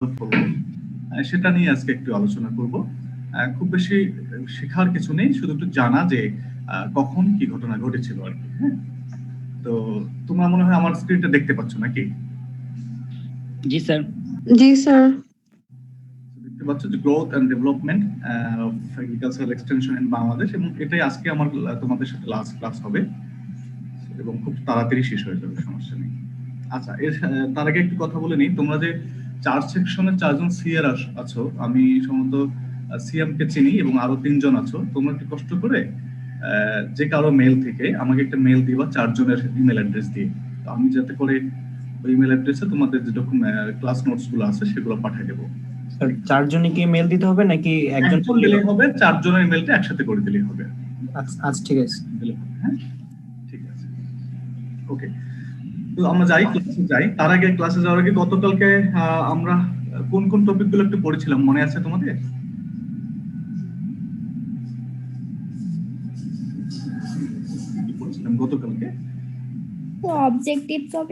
করব সেটা নিয়ে আজকে একটু আলোচনা করব। খুব বেশি শেখার কিছু নেই, শুধু একটু জানা যে কখন কি ঘটনা ঘটেছিল আর কি। হ্যাঁ, তো তোমরা মনে হয় আমার স্ক্রিনটা দেখতে পাচ্ছ নাকি? জি স্যার। জি স্যার। দেখতে পাচ্ছ যে growth and development of agricultural extension in Bangladesh, এবং এটাই আজকে আমার তোমাদের সাথে লাস্ট ক্লাস হবে এবং খুব তাড়াতাড়ি শেষ হয়ে যাবে, সমস্যা নেই। আচ্ছা, এর তার আগে একটু কথা বলে নিই। তোমরা যে 4 সেকশনের 4 জন সিআর আছো, আমি সম্ভবত সিএম কে চিনি এবং আরো 3 জন আছো। তোমরা একটু কষ্ট করে যে কারো মেল থেকে আমাকে একটা মেল দিবা 4 জনের ইমেল অ্যাড্রেস দিয়ে। তো আমি যাতে করে ওই ইমেল অ্যাড্রেসে তোমাদের যে ক্লাস নোটস গুলো আছে সেগুলো পাঠিয়ে দেবো। স্যার 4 জনকে কি মেল দিতে হবে নাকি একজন দিলেই হবে? 4 জনের ইমেলটা একসাথে করে দিলেই হবে। আচ্ছা ঠিক আছে। হ্যাঁ, ঠিক আছে, ওকে। তো আমরা ক্লাসে যাই। তার আগে ক্লাসে যাওয়ার আগে গতকালকে আমরা কোন কোন টপিকগুলো একটু পড়েছিলাম মনে আছে তোমাদের? কি পড়েছিলাম গতকালকে? Objectives of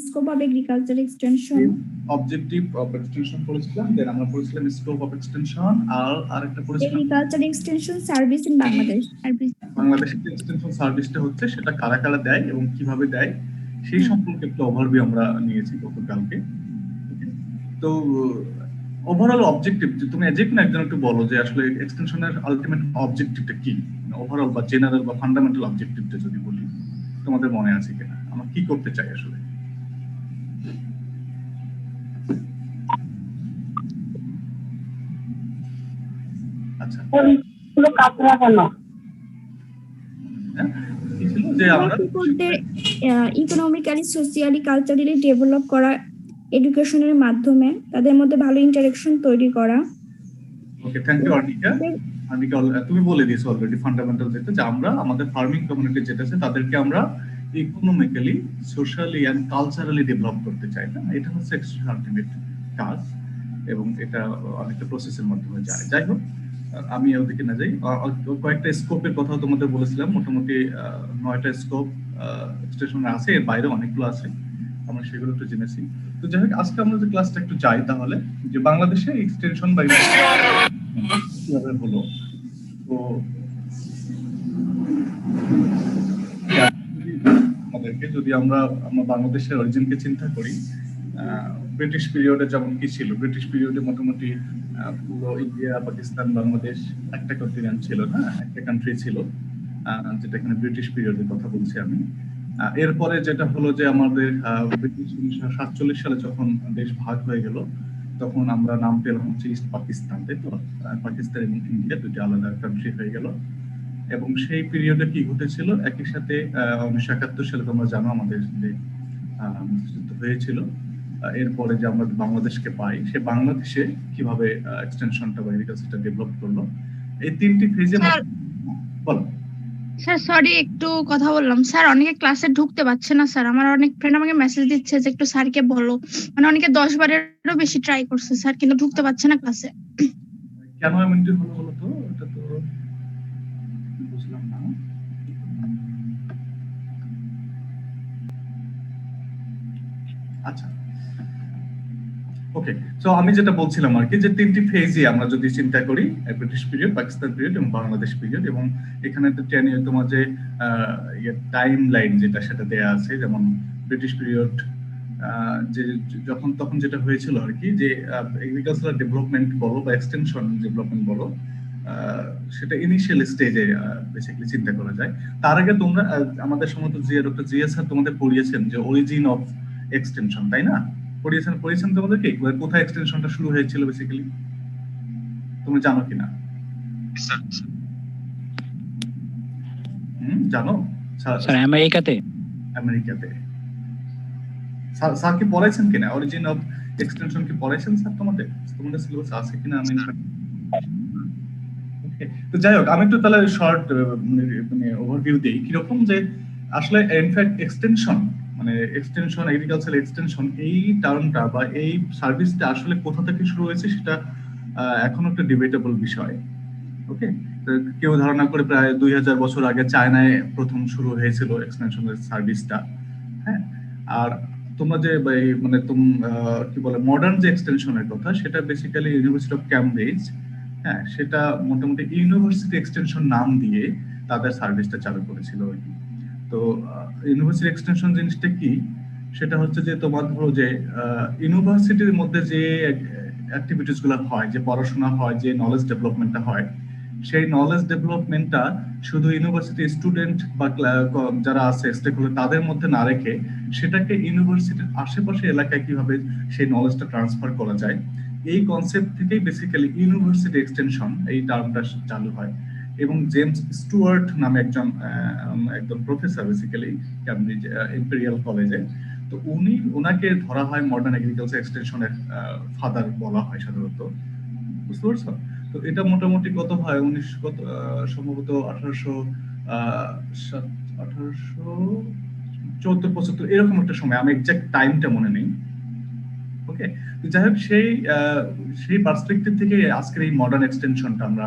scope of agriculture extension. Objective of extension পড়েছিলাম, দেন আমরা পড়েছিলাম স্কোপ অফ এক্সটেনশন, আর আরেকটা পড়েছিলাম Agriculture extension service in Bangladesh. বাংলাদেশের যে এক্সটেনশন সার্ভিসটা হচ্ছে সেটা কারা কারা দেয় এবং কিভাবে দেয় সেই সম্পর্কে একটু ওভারভিউ আমরা নিয়েছি গতকালকে। তো ওভারঅল অবজেক্টিভ, তুমি যে কোনো একজন একটু বলো যে আসলে এক্সটেনশনের আলটিমেট অবজেক্টিভটা কি, ওভারঅল বা জেনারেল বা ফান্ডামেন্টাল অবজেক্টিভটা যদি বলি, তোমাদের মনে আছে কিনা? আমরা কি করতে চাই আসলে? আচ্ছা, কি ছিল যে আমরা ইকোনমিক্যালি, সোশিয়ালি, কালচারালি ডেভেলপ করা, এডুকেশনের মাধ্যমে তাদের মধ্যে ভালো ইন্টারেকশন তৈরি করা। ওকে, থ্যাংক ইউ অর্নিকা। অর্নিকা, তুমি বলে দিয়েছো অলরেডি ফান্ডামেন্টাল যেটা, যে আমরা আমাদের ফার্মিং কমিউনিটি যেটা আছে তাদেরকে আমরা economically, socially and culturally develop করতে চাই, না? এটা হচ্ছে আলটিমেট কাজ, এবং এটা অনেকটা প্রসেসের মাধ্যমে যায়। যাই হোক, আমি ওদিকে না যাই। কয়েকটা স্কোপের কথা তোমাদের বলেছিলাম, মোটামুটি 9টা স্কোপ এক্সটেনশন আছে, এর বাইরে অনেকগুলো আছে, আমরা সেগুলো একটু জেনেছি। তো যাই হোক, আজকে আমরা যে ক্লাসটা একটু যাই তাহলে, যে বাংলাদেশে এক্সটেনশন বা কিভাবে হলো। তো আমাদেরকে যদি আমরা বাংলাদেশের অরিজিনকে চিন্তা করি, ব্রিটিশ পিরিয়ডে যেমন কি ছিল, ব্রিটিশ পিরিয়ডে মোটামুটি পুরো ইন্ডিয়া, পাকিস্তান, বাংলাদেশ একটা কন্টিনেন্ট ছিল, না? একটা কান্ট্রি ছিল, যেটা এখানে ব্রিটিশ পিরিয়ডের কথা বলছি আমি। এরপরে যেটা হলো যে আমাদের ব্রিটিশ 1947 সালে যখন দেশ ভাগ হয়ে গেল, তখন আমরা নাম পেলাম হচ্ছে ইস্ট পাকিস্তান, তাই তো? পাকিস্তান এবং ইন্ডিয়া দুটি আলাদা কান্ট্রি হয়ে গেল। এবং সেই পিরিয়ডে কি ঘটেছিল, একই সাথে 1971 সালে তোমরা জানো আমাদের যে মুক্তিযুদ্ধ হয়েছিল। এরপরে যে আমরা বাংলাদেশকে পাই, সে বাংলাদেশে কিভাবে এক্সটেনশনটা বা এগ্রিকালচারটা ডেভেলপ করলো, এই তিনটি ফেজে। বলো স্যার, সরি একটু কথা বললাম স্যার, অনেকে ক্লাসে ঢুকতে পারছে না স্যার। আমার অনেক ফ্রেন্ড আমাকে মেসেজ দিচ্ছে যে একটু স্যারকে বলো, মানে অনেকে 10 বারেরও বেশি ট্রাই করছে স্যার, কিন্তু ঢুকতে পারছে না ক্লাসে। কেন এমনটি হলো বলো তো? এটা তো বুঝলাম না। আচ্ছা, ওকে। সো আমি যেটা বলছিলাম আর কি, যে তিনটি ফেজই আমরা যদি চিন্তা করি, ব্রিটিশ পিরিয়ড, পাকিস্তান পিরিয়ড এবং বাংলাদেশ পিরিয়ড, এবং এখানে তো তোমার যে টাইম লাইন যেটা সেটা দেয়া আছে, যেমন ব্রিটিশ পিরিয়ড যে যখন তখন যেটা হয়েছিল আর কি, যে এগ্রিকালচারাল ডেভেলপমেন্ট বলো বা এক্সটেনশন ডেভেলপমেন্ট বলো, সেটা ইনিশিয়াল স্টেজে বেসিক্যালি চিন্তা করা যায়। তার আগে তোমরা আমাদের সম্ভবত ডক্টর জিয়া স্যার তোমাদের পড়িয়েছেন যে অরিজিন অফ এক্সটেনশন, তাই না? পড়িয়েছেন তোমাদেরকে কোথায় এক্সটেনশনটা শুরু হয়েছিল বেসিক্যালি, তুমি জানো কিনা? জানো? স্যার আমেরিকাতে। স্যার কি পড়াইছেন কিনা অরিজিন অফ এক্সটেনশন? কি পড়াইছেন স্যার তোমাদের সিলেবাস আছে কিনা? আমি তো যাই হোক, আমি একটু তাহলে শর্ট মানে ওভারভিউ দেই কিরকম, যে আসলে ইনফ্যাক্ট এক্সটেনশন মানে এক্সটেনশন, এগ্রিকালচারাল এক্সটেনশন, এই টার্মটা বা এই সার্ভিসটা আসলে কোথা থেকে শুরু হয়েছে সেটা এখন একটা ডিবেটেবল বিষয়। ওকে, কেউ ধারণা করে প্রায় 2000 বছর আগে চায়নায় প্রথম শুরু হয়েছিল এক্সটেনশনের সার্ভিসটা। হ্যাঁ, আর তোমরা যে মানে কি বলে মডার্ন যে এক্সটেনশনের কথা, সেটা বেসিক্যালি ইউনিভার্সিটি অফ ক্যামব্রিজ, হ্যাঁ, সেটা মোটামুটি ইউনিভার্সিটি এক্সটেনশন নাম দিয়ে তাদের সার্ভিসটা চালু করেছিল আর কি। তো ইউনিভার্সিটি এক্সটেনশন জিনিসটা কি, সেটা হচ্ছে যে তোমার ধরো যে ইউনিভার্সিটির মধ্যে যে অ্যাক্টিভিটিস গুলো হয়, যে পড়াশোনা হয়, যে নলেজ ডেভেলপমেন্টটা হয়, সেই নলেজ ডেভেলপমেন্টটা শুধু ইউনিভার্সিটি স্টুডেন্ট বা যারা আছে স্টেকহোল্ডার তাদের মধ্যে না রেখে সেটাকে ইউনিভার্সিটির আশেপাশে এলাকায় কিভাবে সেই নলেজটা ট্রান্সফার করা যায়, এই কনসেপ্ট থেকেই বেসিক্যালি ইউনিভার্সিটি এক্সটেনশন এই টার্মটা চালু হয়। এবং জেমস স্টুয়ার্ট নামে একজন প্রফেসর বেসিক্যালি ক্যামব্রিজ ইম্পেরিয়াল কলেজে, তো ওনাকে ধরা হয় মডার্ন এগ্রিকালচার এক্সটেনশনের ফাদার বলা হয় সাধারণত, বুঝতে পারছো? তো এটা মোটামুটি কত হয়, সম্ভবত 1874 এরকম একটা সময়, আমি এক্সাক্ট টাইমটা মনে নেই। ওকে, যাই হোক, সেই পার্সপেক্টিভ থেকে আজকের এই মডার্ন এক্সটেনশনটা আমরা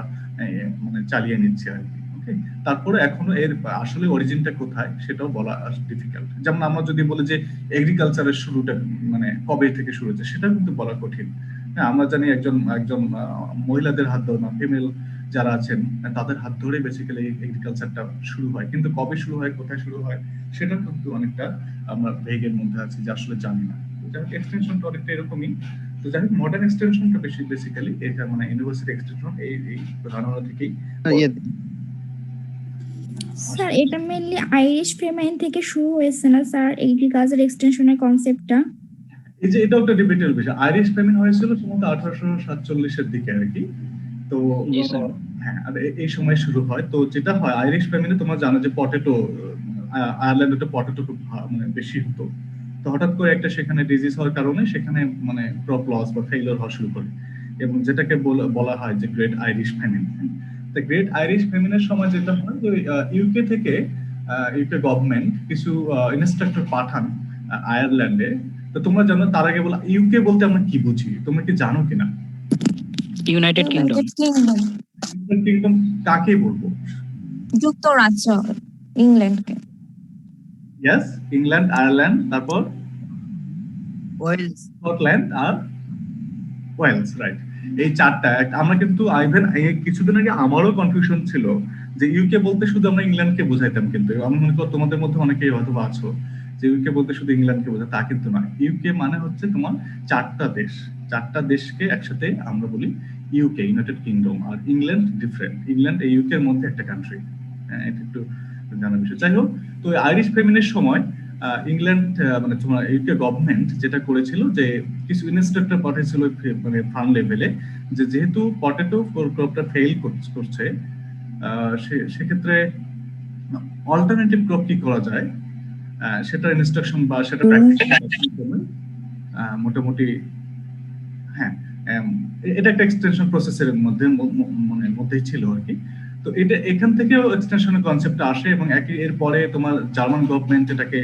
মানে চালিয়ে নিচ্ছি আর কি। ওকে, তারপরে এখনো এর আসলে অরিজিনটা কোথায় সেটাও বলা ডিফিকাল্ট। যেমন আমরা যদি বলি যে এগ্রিকালচারের শুরুটা মানে কবে থেকে শুরু হয়েছে, সেটা কিন্তু বলা কঠিন। হ্যাঁ, আমরা জানি একজন মহিলাদের হাত ধরে, ফিমেল যারা আছেন তাদের হাত ধরে বেসিক্যালি এগ্রিকালচারটা শুরু হয়, কিন্তু কবে শুরু হয়, কোথায় শুরু হয়, সেটা কিন্তু অনেকটা আমরা ভেগের মধ্যে আছি, যে আসলে জানি না। যাই হোক, এক্সটেনশনটা অনেকটা এরকমই। তো যাই হোক, মডার্ন এক্সটেনশনটা বেসিক্যালি এটা মানে ইউনিভার্সিটি এক্সটেনশন এই ধারণা থেকেই। স্যার এটা মেইনলি আইরিশ ফেমাইন থেকে শুরু হয়েছে না স্যার, এগ্রিকালচার এক্সটেনশনের কনসেপ্টটা? এই যে এটাও একটা ডিবেটের বিষয়। আইরিশ ফেমিন হয়েছিল সম্ভবত 1847 দিকে আর কি। তো হ্যাঁ, এই সময় শুরু হয়। তো যেটা হয় আইরিশ ফেমিনে, তোমরা জানো যে পটেটো, আয়ারল্যান্ডে পটেটো খুব মানে বেশি হতো। তো হঠাৎ করে একটা সেখানে ডিজিজ হওয়ার কারণে সেখানে মানে ক্রপ লস বা ফেইলিওর হওয়া শুরু করে, এবং যেটাকে বলা হয় যে গ্রেট আইরিশ ফেমিন। তো গ্রেট আইরিশ ফেমিনের সময় যেটা হয় যে ইউকে থেকে ইউকে গভর্নমেন্ট কিছু ইনস্ট্রাক্টর পাঠান আয়ারল্যান্ডে। তো তোমরা জানো, তার আগে বলা ইউকে বলতে আমরা কি বুঝি, তোমরা কি জানো কিনা? United kingdom. ইউনাইটেড কিংডম কাকে বলবো? যুক্তরাজ্য, ইংল্যান্ডকে। ইয়েস, ইংল্যান্ড, আয়ারল্যান্ড, তারপর ওয়েলস, স্কটল্যান্ড আর ওয়েলস, রাইট। এই চারটা। আমরা কিন্তু কিছুদিন আগে আমারও কনফিউশন ছিল যে ইউকে বলতে শুধু আমরা ইংল্যান্ডকে বোঝাইতাম, কিন্তু আমি মনে করি তোমাদের মধ্যে অনেকেই হয়তো আছো যে ইউকে বলতে শুধু ইংল্যান্ডকে বোঝায়, তা কিন্তু নয়। ইউকে মানে হচ্ছে তোমার চারটা দেশকে একসাথে আমরা বলি ইউকে, ইউনাইটেড কিংডম। আর ইংল্যান্ড ডিফারেন্ট, ইংল্যান্ড এই ইউকে এর মধ্যে একটা কান্ট্রি। হ্যাঁ, এটা একটু জানার বিষয়। যাই হোক, তো আইরিশ ফেমিনের সময় ইংল্যান্ড মানে তোমার ইউকে গভর্নমেন্ট যেটা করেছিল যে কিছু ইনস্ট্রাক্টর পাঠিয়েছিল মানে ফার্ম লেভেলে, যে যেহেতু পটেটো ক্রপটা ফেল করছে, সেক্ষেত্রে অল্টারনেটিভ ক্রপ কি করা যায় সেটা ইনস্ট্রাকশন বা সেটা প্র্যাকটিস মোটামুটি। হ্যাঁ, এটা একটা এক্সটেনশন প্রসেসের মধ্যেই ছিল আর কি। তো এটা এখান থেকেও এক্সটেনশনের কনসেপ্ট আসে, এবং এরপরে তোমার জার্মান গভর্নমেন্ট এটাকে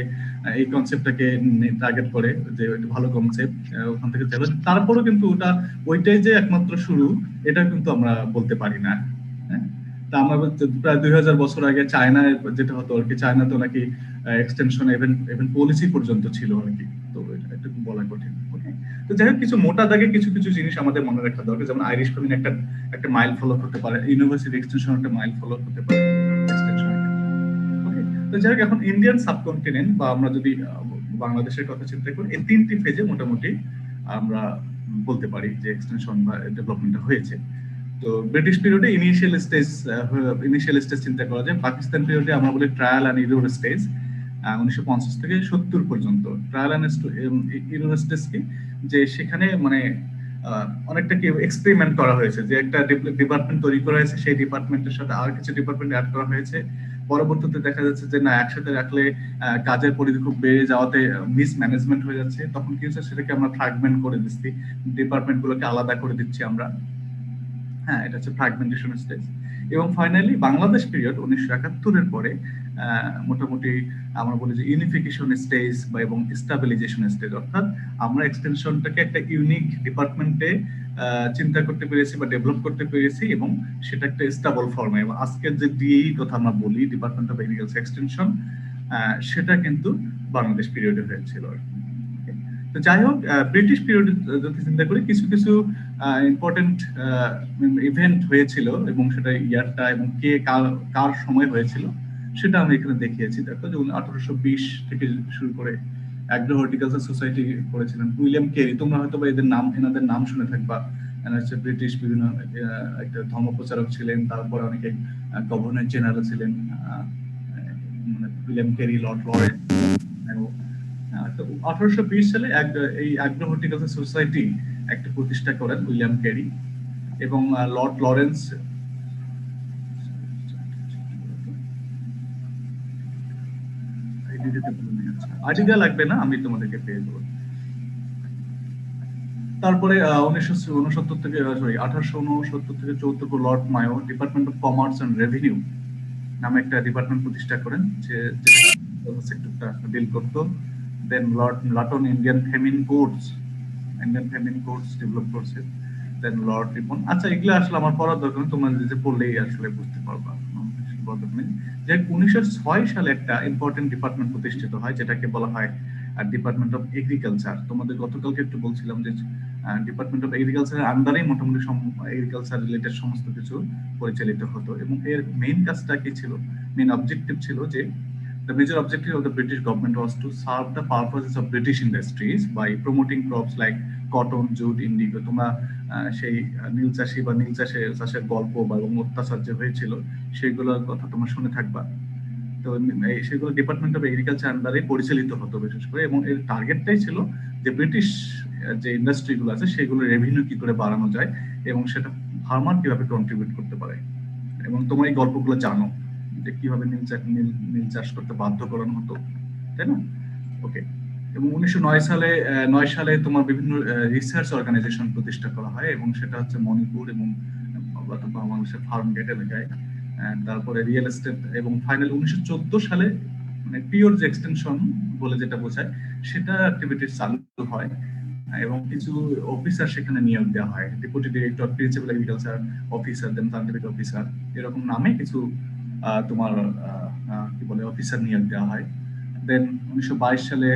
এই কনসেপ্টটাকে টার্গেট করে যে এটা ভালো কনসেপ্ট, ওখান থেকে যাবে। তারপরেও কিন্তু ওইটাই যে একমাত্র শুরু, এটা কিন্তু আমরা বলতে পারি না। হ্যাঁ, তা আমরা প্রায় 2000 বছর আগে চায়নায় যেটা হতো আর কি, চায়নাতে নাকি এক্সটেনশন ইভেন পলিসি পর্যন্ত ছিল আর কি। তো এটা একটু বলা কঠিন। ওকে, তো যাই হোক, কিছু মোটা দাগে কিছু জিনিস আমাদের মনে রাখা দরকার, যেমন আইরিশ ফেমিন একটা মাইল ফলো করতে পারে, ইউনিভার্সিটি এক্সটেনশন একটা মাইল ফলো করতে পারে এক্সটেনশন। ওকে, তো যাই হোক, এখন ইন্ডিয়ান সাবকন্টিনেন্ট বা আমরা যদি বাংলাদেশের কথা চিন্তা করি, এই তিনটি ফেজে মোটামুটি আমরা বলতে পারি যে এক্সটেনশন বা ডেভেলপমেন্টটা হয়েছে। তো ব্রিটিশ পিরিয়ডে ইনিশিয়াল স্টেজ চিন্তা করা যায়। পাকিস্তান পিরিয়ডে আমরা বলি ট্রায়াল এন্ড ইরোর স্টেজ, 1950 থেকে 70 পর্যন্ত। ট্রায়াল এন্ড ইরোর স্টেজ কি, যে সেখানে মানে অনেকটা কি এক্সপেরিমেন্ট করা হয়েছে, যে একটা ডিপার্টমেন্ট তৈরি করা হয়েছে, সেই ডিপার্টমেন্টের সাথে আর কিছু ডিপার্টমেন্ট অ্যাড করা হয়েছে। পরবর্তীতে দেখা যাচ্ছে যে না, একসাথে রাখলে কাজের পরিধি খুব বেড়ে যাওয়াতে মিসম্যানেজমেন্ট হয়ে যাচ্ছে। তখন কি হচ্ছে, সেটাকে আমরা ফ্র্যাগমেন্ট করে দিচ্ছি, ডিপার্টমেন্ট গুলোকে আলাদা করে দিচ্ছি আমরা। হ্যাঁ, এটা হচ্ছে ফ্র্যাগমেন্টেশন স্টেজ। এবং ফাইনালি বাংলাদেশ পিরিয়ড 1971 এর পরে মোটামুটি আমরা বলি যে ইউনিফিকেশন স্টেজ বা এবং স্টেবিলাইজেশন স্টেজ, অর্থাৎ আমরা এক্সটেনশনটাকে একটা ইউনিক ডিপার্টমেন্টে চিন্তা করতে পেরেছি বা ডেভেলপ করতে পেরেছি, এবং সেটা একটা স্টেবল ফর্মে। এবং আজকের যে ডিএই কথা আমরা বলি, ডিপার্টমেন্ট অফ এগ্রিকালচার এক্সটেনশন, সেটা কিন্তু বাংলাদেশ পিরিয়ডে হয়েছিল। তো যাই হোক, ব্রিটিশ পিরিয়ড যদি চিন্তা করি, কিছু কিছু ইম্পর্টেন্ট ইভেন্ট হয়েছিল এবং সেটা ইয়ারটা এবং কে কার কার সময় হয়েছিল সেটা আমি এখানে দেখিয়েছি। দেখো, যে 1820 থেকে শুরু করে অ্যাগ্রো হর্টিকালচার সোসাইটি করেছিলেন উইলিয়াম কেরি। তোমরা হয়তো বা এনাদের নাম শুনে থাকবা। এনারা হচ্ছে ব্রিটিশ বিভিন্ন একটা ধর্মপ্রচারক ছিলেন, তারপরে অনেকে গভর্নর জেনারেল ছিলেন, মানে উইলিয়াম কেরি, লর্ড লরেন্স। তো 1820 সালে এই অ্যাগ্রো হর্টিকালচার সোসাইটি একটা প্রতিষ্ঠা করেন উইলিয়াম কেরি এবং লর্ড লরেন্স। আইডি দেওয়া লাগবে না, আমি তোমাদেরকে পেয়ে দেবো। তারপরে 1969 থেকে 1869 থেকে 74 Lord Mayo department of commerce and revenue নামে একটা ডিপার্টমেন্ট প্রতিষ্ঠা করেন, যে সেক্টরটা ডিল করতো। Then Lord Lytton Indian famine codes develop করছে। Then Lord Ripon. আচ্ছা, এগুলো আসলে আমার পড়ার দরকার নেই, তোমরা নিজে পড়লেই আসলে বুঝতে পারবা। যে 1906 সালে একটা ইম্পর্টেন্ট ডিপার্টমেন্ট প্রতিষ্ঠিত হয়, যেটাকে বলা হয় ডিপার্টমেন্ট অফ এগ্রিকালচার। তোমাদের গতকালকে একটু বলছিলাম যে ডিপার্টমেন্ট অফ এগ্রিকালচারের আন্ডারেই মোটামুটি এগ্রিকালচার রিলেটেড সমস্ত কিছু পরিচালিত হতো। এবং এর মেইন কাজটা কি ছিল, মেইন অবজেক্টিভ ছিল যে the major objective of the British government was to serve the purposes of British industries by promoting crops like cotton, jute, indigo. তোমরা সেই নীল চাষী বা নীল চাষের গল্প বা অত্যাচার যে হয়েছিল সেগুলোর কথা তোমরা শুনে থাকবা। তো সেগুলো ডিপার্টমেন্ট অফ এগ্রিকালচার আন্ডারে পরিচালিত হতো বিশেষ করে, এবং এর টার্গেটটাই ছিল যে ব্রিটিশ যে ইন্ডাস্ট্রি গুলো আছে সেগুলো রেভিনিউ কি করে বাড়ানো যায় এবং সেটা ফার্মার কিভাবে কন্ট্রিবিউট করতে পারে। এবং তোমরা এই গল্পগুলো জানো যে কিভাবে নীল চাষ করতে বাধ্য করানো হতো, তাই না? ওকে। এবং 1909 সালে তোমার বিভিন্ন রিসার্চ অর্গানাইজেশন প্রতিষ্ঠা করা হয়, এবং সেটা হচ্ছে মণিপুর এবং বাংলাদেশের ফার্ম গেট এলাকায়। তারপরে রিয়েল এস্টেট, এবং ফাইনাল 1914 সালে মানে পিওর যে এক্সটেনশন বলে যেটা বোঝায় সেটা অ্যাক্টিভিটি চালু হয়, এবং কিছু অফিসার সেখানে নিয়োগ দেওয়া হয়, deputy director, principal agriculture officer, then scientific officer, এরকম নামে কিছু তোমার কি বলে অফিসার নিয়োগ দেওয়া হয়। দেন 1922 সালে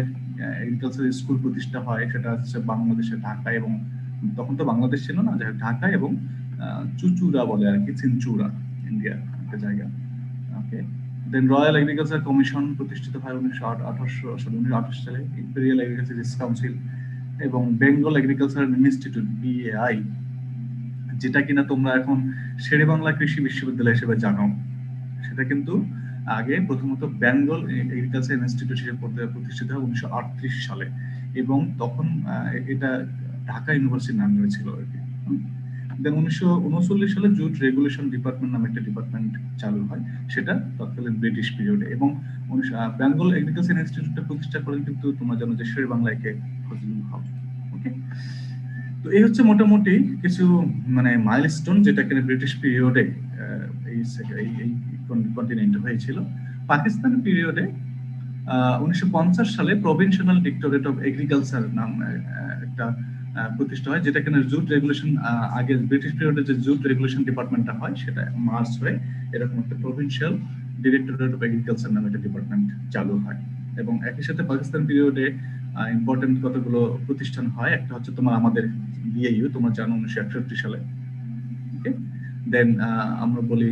এগ্রিকালচার স্কুল প্রতিষ্ঠা হয়, সেটা হচ্ছে বাংলাদেশের ঢাকা, এবং তখন তো বাংলাদেশ ছিল না, যাই হোক ঢাকা এবং চুচুড়া বলে আর কি, চিনচুড়া ইন্ডিয়া একটা জায়গা। ওকে। দেন রয়্যাল এগ্রিকালচার কমিশন প্রতিষ্ঠিত হয় 1928 সালে, ইম্পেরিয়াল এগ্রিকালচার কাউন্সিল এবং বেঙ্গল এগ্রিকালচার ইনস্টিটিউট BAI, যেটা কিনা তোমরা এখন শেরেবাংলা কৃষি বিশ্ববিদ্যালয় হিসেবে জানো, সেটা কিন্তু আগে প্রথমত বেঙ্গল এগ্রিকালচার ইনস্টিটিউট হিসেবে প্রতিষ্ঠিত হয় 1938 সালে, এবং তখন এটা ঢাকা ইউনিভার্সিটির নাম হয়েছিল আর কি। দেন 1939 সালে জুট রেগুলেশন ডিপার্টমেন্ট নামে একটা ডিপার্টমেন্ট চালু হয়, সেটা তৎকালীন ব্রিটিশ পিরিয়ডে। এবং বেঙ্গল এগ্রিকালচার ইনস্টিটিউটটা প্রতিষ্ঠা করেন কিন্তু তোমরা জানো যে শেরেবাংলাকে ফজলুল হক। ওকে। তো এই হচ্ছে মোটামুটি কিছু মানে মাইলস্টোন যেটা কিনা ব্রিটিশ পিরিয়ডে এই কন্টিনেন্টে হয়েছিল। পাকিস্তান পিরিয়ডে 1950 সালে প্রভিনশনাল ডিরেক্টরেট অফ এগ্রিকালচার নাম একটা প্রতিষ্ঠা হয়, যেটা কিনা জুট রেগুলেশন, আগে ব্রিটিশ পিরিয়ডে যে জুট রেগুলেশন ডিপার্টমেন্টটা হয় সেটা মার্চ হয়ে এরকম একটা প্রভিনশিয়াল ডিরেক্টরেট অফ এগ্রিকালচার নামে একটা ডিপার্টমেন্ট চালু হয়। এবং একই সাথে পাকিস্তান পিরিয়ডে ইম্পর্টেন্ট কতগুলো প্রতিষ্ঠান হয়, একটা হচ্ছে তোমার আমাদের BAU, তোমরা জানো 1961 সালে। ওকে। দেন আমরা বলি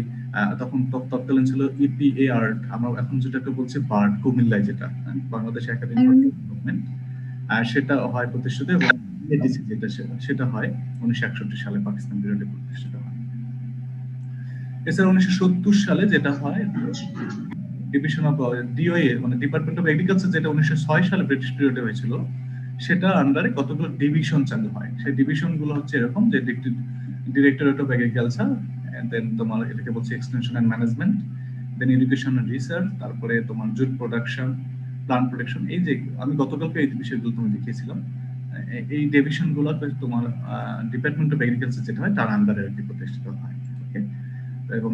তখন তৎকালীন ছিল EPAR, আমরা এখন যেটাকে বলছি বার্ড, কুমিল্লায় যেটা বাংলাদেশ একাডেমি ফর ডেভেলপমেন্ট, সেটা হয় প্রতিষ্ঠিত, এবং ADC যেটা সেটা হয় 1961 সালে পাকিস্তান পিরিয়ডে প্রতিষ্ঠিত হয়। এছাড়া 1970 সালে যেটা হয় ডিভিশন অফ DOA মানে ডিপার্টমেন্ট অফ এগ্রিকালচার, যেটা 1906 সালে ব্রিটিশ পিরিয়ডে হয়েছিল, সেটা আন্ডারে কতগুলো ডিভিশন চালু হয়। সেই ডিভিশন গুলো হচ্ছে এরকম যে ডিরেক্টরেট অফ এগ্রিকালচার, দেন তোমার এটাকে বলছে extension and management, then education and research, তারপরে তোমার জুট প্রোডাকশন, প্লান্ট প্রোটেকশন। এই যে আমি গতকালকে এই বিষয়গুলো তুমি দেখিয়েছিলাম, এই ডিভিশন গুলো তোমার ডিপার্টমেন্ট অফ এগ্রিকালচার যেটা হয় তার আন্ডারে আর কি প্রতিষ্ঠিত হয়। ওকে। এবং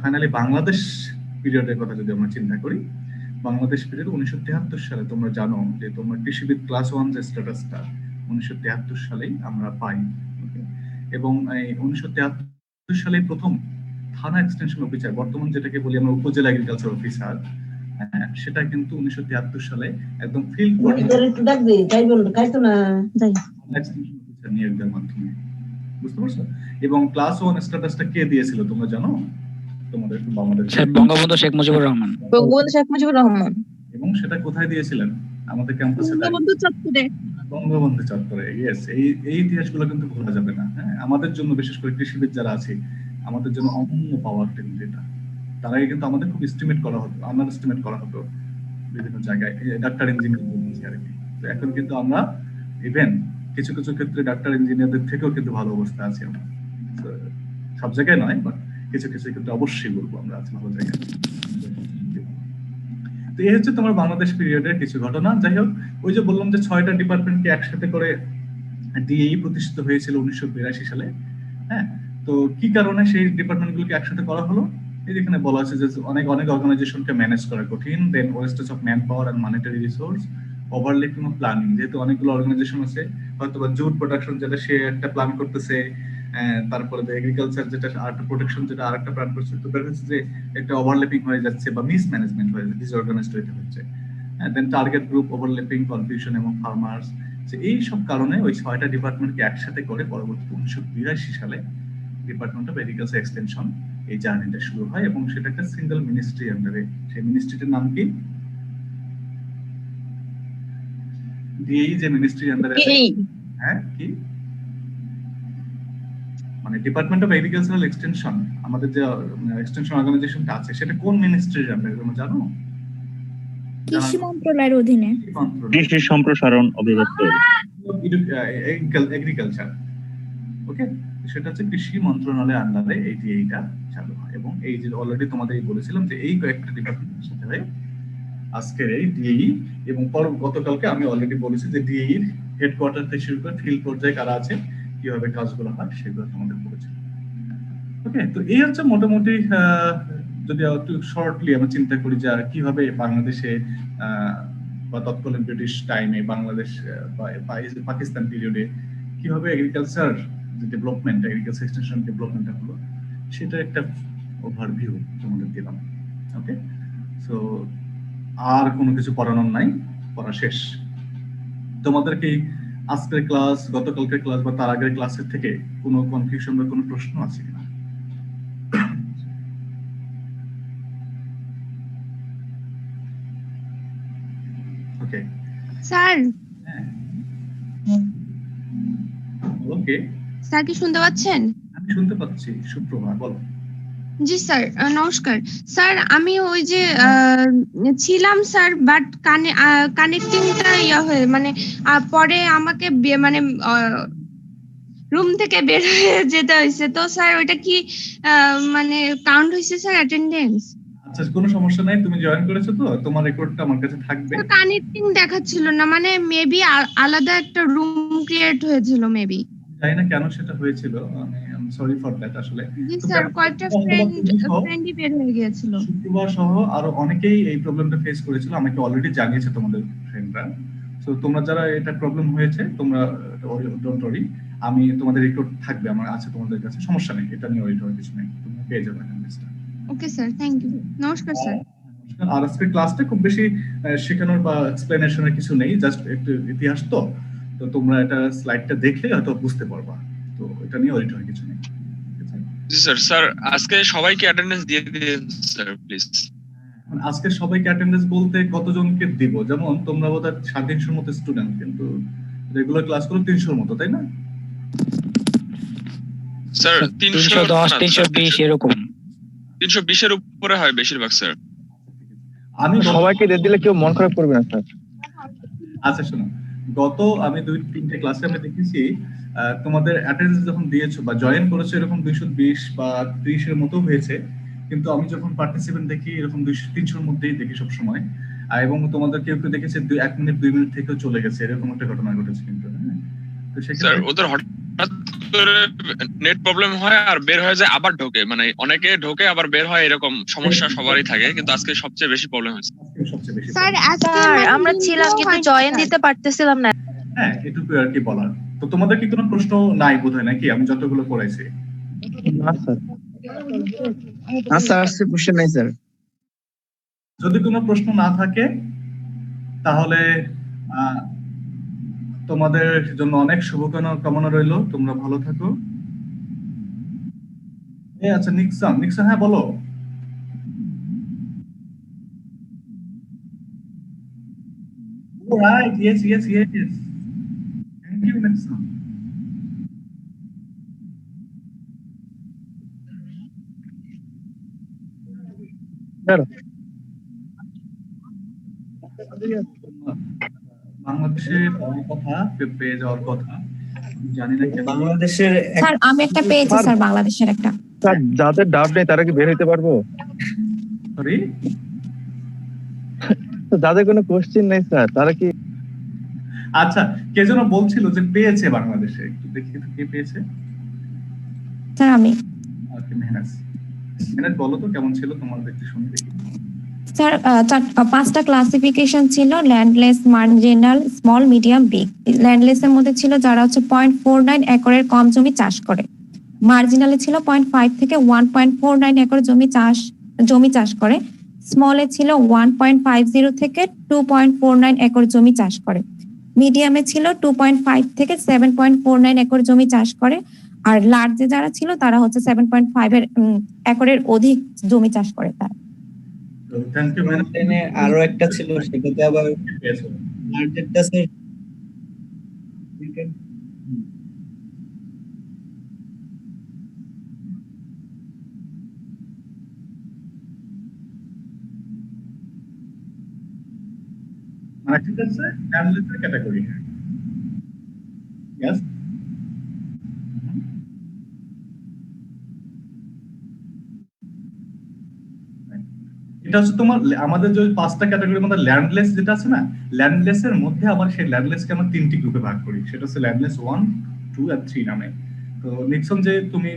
ফাইনালি বাংলাদেশ পিরিয়ডের কথা যদি আমরা চিন্তা করি, বাংলাদেশ পিরিয়ড 1973 সালে তোমরা জানো যে তোমার কৃষিবিদ ক্লাস 1 যে স্ট্যাটাসটা 1973 সালেই আমরা পাই। এবং এই 1973 সালে প্রথম থানা এক্সটেনশন অফিসার, বর্তমান যেটাকে বলি আমরা উপজেলা এগ্রিকালচার অফিসার, হ্যাঁ, সেটা কিন্তু 1973 সালে একদম ফিল্ড করে নিয়োগের মাধ্যমে, বুঝতে পারছো? এবং ক্লাস 1 স্ট্যাটাসটা কে দিয়েছিল তোমরা জানো? তোমাদের আমাদের স্যার বঙ্গবন্ধু শেখ মুজিবুর রহমান। বঙ্গবন্ধু শেখ মুজিবুর রহমান। এবং সেটা কোথায় দিয়েছিলেন? আমাদের ক্যাম্পাসে বঙ্গবন্ধু চত্বরে। বঙ্গবন্ধু চত্বরে। ইয়েস, এই ইতিহাসগুলো কিন্তু ভোলা যাবে না। হ্যাঁ, আমাদের জন্য বিশেষ করে কৃষিবিদ যারা আছে আমাদের জন্য অমূল্য পাওয়ার কিন্তু এটা। তার আগে কিন্তু আমাদের খুব এস্টিমেট করা হতো, আন্ডার এস্টিমেট করা হতো বিভিন্ন জায়গায়, ডাক্তার ইঞ্জিনিয়ার বলছি আর কি। তো এখন কিন্তু আমরা ইভেন কিছু কিছু ক্ষেত্রে ডাক্তার ইঞ্জিনিয়ারদের থেকেও কিন্তু ভালো অবস্থা আছি আমরা। তো সব জায়গায় নয়, বাট কিছু কিছু ক্ষেত্রে অবশ্যই বলবো আমরা আছি ভালো জায়গায়। তো এই হচ্ছে তোমার বাংলাদেশ পিরিয়ডের কিছু ঘটনা। যাই হোক, ওই যে বললাম যে 6টা ডিপার্টমেন্টকে একসাথে করে ডিএই প্রতিষ্ঠিত হয়েছিল 1982 সালে। হ্যাঁ, তো কি কারণে সেই ডিপার্টমেন্টগুলোকে একসাথে করা হলো? এই যেখানে বলা আছে যে অনেক অনেক অর্গানাইজেশনকে ম্যানেজ করা কঠিন, then wastage of man power and monetary resource, overlapping of planning. যেহেতু অনেকগুলো অর্গানাইজেশন আছে, হয়তো বা জুট প্রোডাকশন যেটা সে একটা প্ল্যান করতেছে, তারপরে এগ্রিকালচার যেটা আরেকটা প্রোটেকশন যেটা আরেকটা প্ল্যান করছে, তো দেখা যাচ্ছে যে একটা ওভারল্যাপিং হয়ে যাচ্ছে বা মিস ম্যানেজমেন্ট হয়ে যাচ্ছে, ডিসঅর্গানাইজড হয়ে যাচ্ছে। দেন টার্গেট গ্রুপ ওভারল্যাপিং, কনফিউশন এবং ফার্মার্স। এই সব কারণে ওই 6টা ডিপার্টমেন্টকে একসাথে করে পরবর্তী 1982 সালে ডিপার্টমেন্ট অফ এগ্রিকালচার এক্সটেনশন এই জার্নিটা শুরু হয়, এবং সেটা একটা সিঙ্গেল মিনিস্ট্রি আন্ডারে। সেই মিনিস্ট্রিটার নাম কি? ডিএই যে মিনিস্ট্রি আন্ডারে আছে। হ্যাঁ, কি মানে ডিপার্টমেন্ট অফ এগ্রিকালচারাল এক্সটেনশন, আমাদের যে এক্সটেনশন অর্গানাইজেশনটা আছে সেটা কোন মিনিস্ট্রির আন্ডারে তোমরা জানো? কৃষি মন্ত্রণালয়ের অধীনে। কৃষি সম্প্রসারণ অধিদপ্তর। এগ্রিকালচার, ওকে। সেটা হচ্ছে কৃষি মন্ত্রণালয়ের আন্ডারে এই ডিএইটা চালু হয়। এবং এই যে অলরেডি তোমাদের বলেছিলাম যে এই কয়েকটা ডিপার্টমেন্টের সাথে হয় আজকের এই ডিএই। এবং গতকালকে আমি অলরেডি বলেছি যে ডিএই এর হেডকোয়ার্টার থেকে শুরু করে ফিল্ড পর্যায়ে কারা আছে, কিভাবে কাজগুলো হয় সেগুলো তোমাদের বলেছি। ওকে, তো এই হচ্ছে মোটামুটি যদি একটু শর্টলি আমরা চিন্তা করি যে কিভাবে বাংলাদেশে বা তৎকালীন ব্রিটিশ টাইমে বাংলাদেশ বা পাকিস্তান পিরিয়ডে কিভাবে এগ্রিকালচার যে ডেভেলপমেন্ট, এগ্রিকালচার এক্সটেনশন ডেভেলপমেন্টটা হলো, সেটা একটা ওভারভিউ তোমাদের দিলাম। ওকে, সো আর কোনো কিছু পড়ানোর নাই, পড়া শেষ। তোমাদের কি আজকের ক্লাস, গতকালকের ক্লাস বা তার আগের ক্লাসের থেকে কোনো কনফিউশন বা কোনো প্রশ্ন আছে কিনা? ওকে স্যার, ওকে, স্যার কি শুনতে পাচ্ছেন? আমি শুনতে পাচ্ছি। সুপ্রভা, বলো। জি স্যার, নমস্কার স্যার। আমি ওই যে ছিলাম স্যার, বাট কানেক্টিংটা হয়ে মানে পরে আমাকে মানে রুম থেকে বের হয়ে যেতে হয়েছে। তো স্যার ওইটা কি মানে কাউন্ট হয়েছে স্যার অ্যাটেন্ডেন্স? আচ্ছা, কোনো সমস্যা নাই, তুমি জয়েন করেছো তো, তোমার রেকর্ডটা আমার কাছে থাকবে। কানেক্টিং দেখাচ্ছিল না, মানে মেবি আলাদা একটা রুম ক্রিয়েট হয়েছিল মেবি। জানি না কেন সেটা হয়েছিল, আমি সরি ফর দ্যাট আসলে। জি স্যার, কয়েকটা ফ্রেন্ডই বের হয়ে গিয়েছিল। শুক্রবার সহ আরো অনেকেই এই প্রবলেমটা ফেস করেছিল, আমাকে অলরেডি জানিয়েছে তোমাদের ফ্রেন্ডরা। সো তোমরা যারা এটা প্রবলেম হয়েছে, তোমরা ডোন্ট ওয়ারি, আমি তোমাদের রেকর্ড থাকবে আমার আছে তোমাদের কাছে, সমস্যা নেই, এটা নিয়ে ওই কিছু নেই, তুমি পেয়ে যাবে অ্যাটেন্ডেন্সটা। Okay sir, thank you. নমস্কার স্যার। আর আজকের ক্লাসটা খুব বেশি শেখানোর বা এক্সপ্লেনেশনের কিছু নেই, জাস্ট একটু ইতিহাস তো তোমরা এটা স্লাইডটা দেখলে হয়তো বুঝতে পারবা, তো এটা নিয়ে ওইটা কিছু নেই। জি স্যার। স্যার আজকে সবাইকে অ্যাটেন্ডেন্স দিয়ে দিন স্যার প্লিজ। আজকে সবাইকে অ্যাটেন্ডেন্স বলতে কতজনকে দিব? যেমন তোমরা বোধহয় 350-র মতো স্টুডেন্ট, কিন্তু রেগুলার ক্লাসগুলো 300-র মতো, তাই না? স্যার 310 320 এরকম। 320-এর উপরে হয় বেশিরভাগ স্যার। আমি সবাইকে দিয়ে দিলে কেউ মন খারাপ করবে না স্যার। আচ্ছা শোনো, আমি 2-3টে ক্লাসে আমি দেখেছি তোমাদের অ্যাটেন্ডেন্স যখন দিয়েছো বা জয়েন করেছো এরকম 220 বা 30-এর মতো হয়েছে, কিন্তু আমি যখন পার্টিসিপেন্ট দেখি এরকম 200-300-র মধ্যেই দেখি সব সময়। এবং তোমাদের কেউ কেউ দেখেছে 1 মিনিট 2 মিনিট থেকেও চলে গেছে, এরকম একটা ঘটনা ঘটেছে কিন্তু। হ্যাঁ, তো স্যার সেক্ষেত্রে ওদের হঠাৎ করে নেট প্রবলেম হয় আর বের হয়ে যায় আবার ঢোকে, মানে অনেকে ঢোকে আবার বের হয়, এরকম সমস্যা সবারই থাকে, কিন্তু আজকে সবচেয়ে বেশি প্রবলেম হয়েছে। সবচেয়ে বেশি স্যার আজকে স্যার আমরা ছিলাম কিন্তু জয়েন দিতে পারতেছিলাম না। হ্যাঁ, এটুকু আর কি বলার। তো তোমাদের কি কোনো প্রশ্ন নাই বোধহয় নাকি আমি যতগুলো পড়াইছি? না স্যার, কোশ্চেন নাই স্যার। যদি কোনো প্রশ্ন না থাকে তাহলে আহ, তোমাদের জন্য অনেক শুভকামনা কামনা রইলো, তোমরা ভালো থাকো। আচ্ছা, নিক্সন নিক্সন, হ্যাঁ বলো। Right, yes yes yes, thank you Nixon. Sir বাংলাদেশে পাওয়ার কথা, পেয়ে যাওয়ার কথা, আমি জানি না কেন। বাংলাদেশের স্যার আমি একটা পেয়েছি স্যার, বাংলাদেশের একটা। স্যার যাদের ডাব নেই তারা কি বের হইতে পারবো? সরি, যাদের কোনো কোশ্চেন নেই স্যার তারা কি? আচ্ছা, কে যেন বলছিল যে পেয়েছে বাংলাদেশে, একটু দেখি তো কে পেয়েছে। স্যার আমি। ওকে, মেহনাজ, মেহনাজ বলো তো কেমন ছিল তোমার, দেখতে শুনে দেখি। স্যার 5টা ক্লাসিফিকেশন ছিল, landless, marginal, small, medium, big. Landless এর মধ্যে ছিল যারা হচ্ছে 0.49 একরের কম জমি চাষ করে। মার্জিনালে ছিল 0.5 থেকে 1.49 একর জমি চাষ করে। স্মলে ছিল 1.50 থেকে 2.49 একর জমি চাষ করে। মিডিয়ামে ছিল 2.5 থেকে 7.49 একর জমি চাষ করে। আর লার্জে যারা ছিল তারা হচ্ছে 7.5 একরের অধিক জমি চাষ করে তারা। Thank you Mehnaz. আরো একটা ছিল, সেটাতে আবার পেয়েছো। মার্কেটটা স্যার মানে ঠিক আছে, ল্যান্ডলেসের ক্যাটাগরি। ইয়েস, এটা হচ্ছে তোমার আমাদের যে 5টা ক্যাটাগরির মধ্যে ল্যান্ডলেস যেটা আছে না, ল্যান্ডলেস এর মধ্যে আবার সেই ল্যান্ডলেসকে আমরা 3টি গ্রুপে ভাগ করি, সেটা হচ্ছে ল্যান্ডলেস 1, 2 আর 3 নামে। তো নিক্সন যে তুমি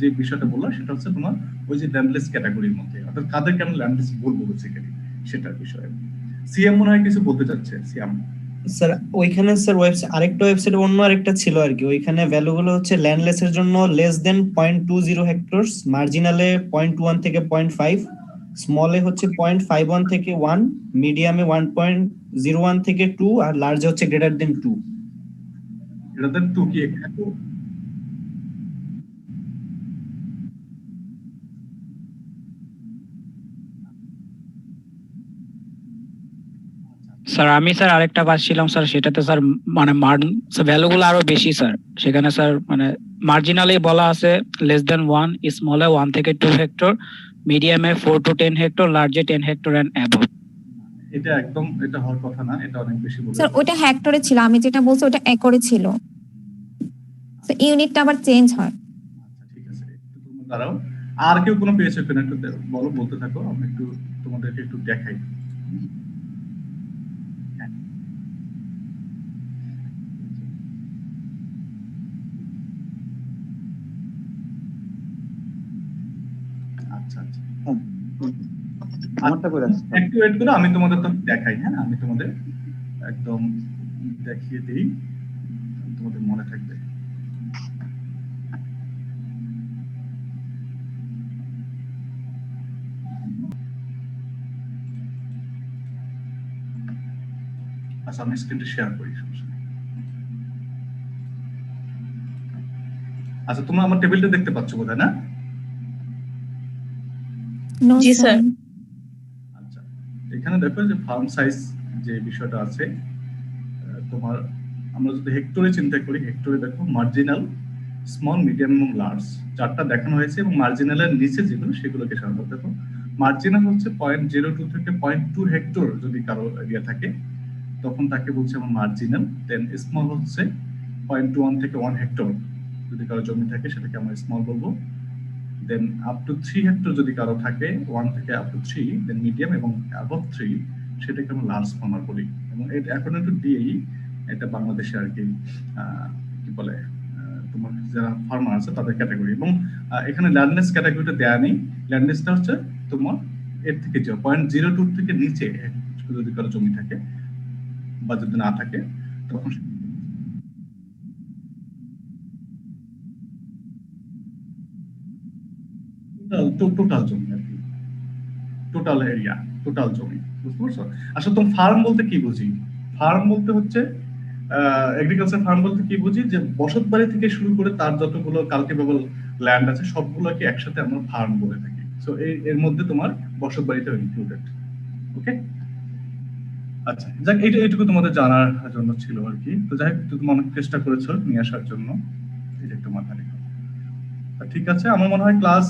যে বিষয়টা বললো সেটা হচ্ছে তোমার ওই যে ল্যান্ডলেস ক্যাটাগরির মধ্যে, অর্থাৎ কাদেরকে আমরা ল্যান্ডলেস বলবো বেসিক্যালি সেটার বিষয়ে। সিএম মনে হয় কিছু বলতে চাচ্ছে, সিএম। স্যার ওইখানে স্যার ওয়েবসাইট, আরেকটা ওয়েবসাইটে অন্য আরেকটা ছিল আর কি, ওইখানে ভ্যালুগুলো হচ্ছে ল্যান্ডলেস এর জন্য লেস দেন 0.20 হেক্টরস, মার্জিনালে 0.1 থেকে 0.5, স্মলে হচ্ছে 0.51 থেকে 1, মিডিয়ামে 1.01 থেকে 2, আর লার্জে হচ্ছে গ্রেটার দেন 2। এটা দেন 2 কি এখানে? স্যার আমি স্যার আরেকটা পাচ্ছিলাম স্যার, সেটাতে স্যার মানে ভ্যালুগুলো আরো বেশি স্যার। সেখানে স্যার মানে মার্জিনালি বলা আছে লেস দেন 1, স্মলে 1 থেকে 2 হেক্টর, মিডিয়ামে 4 to 10 হেক্টর, লার্জে 10 হেক্টর এন্ড অ্যাবভ। এটা একদম, এটা হওয়ার কথা না, এটা অনেক বেশি বলে। স্যার ওটা হেক্টরে ছিল, আমি যেটা বলছি ওটা একরে ছিল। ইউনিটটা আবার চেঞ্জ হয়। আচ্ছা ঠিক আছে, একটু তোমরা দাঁড়াও। আর কেউ কোনো পেয়েছো কিনা একটু বলো, বলতে থাকো, আমি একটু তোমাদেরকে একটু দেখাই। হ্যাঁ। আচ্ছা আচ্ছা, আমারটা করে আসছে। একটু ওয়েট করো, আমি তোমাদের তো দেখাই। হ্যাঁ, আমি তোমাদের একদম দেখিয়ে দিই, তোমাদের মনে থাকবে। আচ্ছা, আমি স্ক্রিনটা শেয়ার করি, সমস্যা নেই। আচ্ছা, তোমরা আমার টেবিলটা দেখতে পাচ্ছ বোধহয়, না? No, জি, স্যার। স্যার। আচ্ছা, এখানে দেখো যে ফার্ম সাইজ যে বিষয়টা আছে, তোমার আমরা যদি হেক্টরে চিন্তা করি, হেক্টরে দেখো মার্জিনাল, স্মল, মিডিয়াম এবং লার্জ 4টা দেখানো হয়েছে, এবং মার্জিনালের নিচে যেগুলো সেগুলোকে সাধারণত দেখো। মার্জিনাল হচ্ছে 0.02 থেকে 0.2 হেক্টর যদি কারো এরিয়া থাকে তখন তাকে বলছে আমরা মার্জিনাল। দেন স্মল হচ্ছে 0.21 থেকে 1 হেক্টর যদি কারো জমি থাকে সেটাকে আমরা স্মল বলবো। দেন আপ টু 3 হেক্টর যদি কারো থাকে, 1 থেকে আপ টু 3, দেন মিডিয়াম, এবং অ্যাবভ 3 সেটাকে আমরা লার্জ ফার্মার বলি। এবং অ্যাকর্ডিং টু ডিএই এটা বাংলাদেশে আর কি কি বলে তোমার যারা ফার্মার আছে তাদের ক্যাটাগরি। এবং এখানে ল্যান্ডলেস ক্যাটাগরিটা দেয়া নেই, ল্যান্ডলেসটা হচ্ছে তোমার এর থেকে 0.02 থেকে নিচে যদি কারো জমি থাকে বা যদি না থাকে তখন টোটাল জমি আর কি, টোটাল এরিয়া। টোটাল জমি, বুঝতে পারছো? আসলে তুমি ফার্ম বলতে কি বুঝি? ফার্ম বলতে হচ্ছে এগ্রিকালচার ফার্ম বলতে কি বুঝি, যে বসত বাড়ি থেকে শুরু করে তার যতগুলো কাল্টিভেবল ল্যান্ড আছে সবগুলোকে একসাথে আমরা ফার্ম বলে থাকি। সো এর মধ্যে তোমার বসত বাড়িটাও ইনক্লুডেড। ওকে, আচ্ছা, যাক এইটুকু তোমাদের জানার জন্য ছিল আর কি। তো যাই হোক, তুমি অনেক চেষ্টা করেছো নিয়ে আসার জন্য, এটা একটু মাথায় রেখো। ঠিক আছে, আমার মনে হয় ক্লাস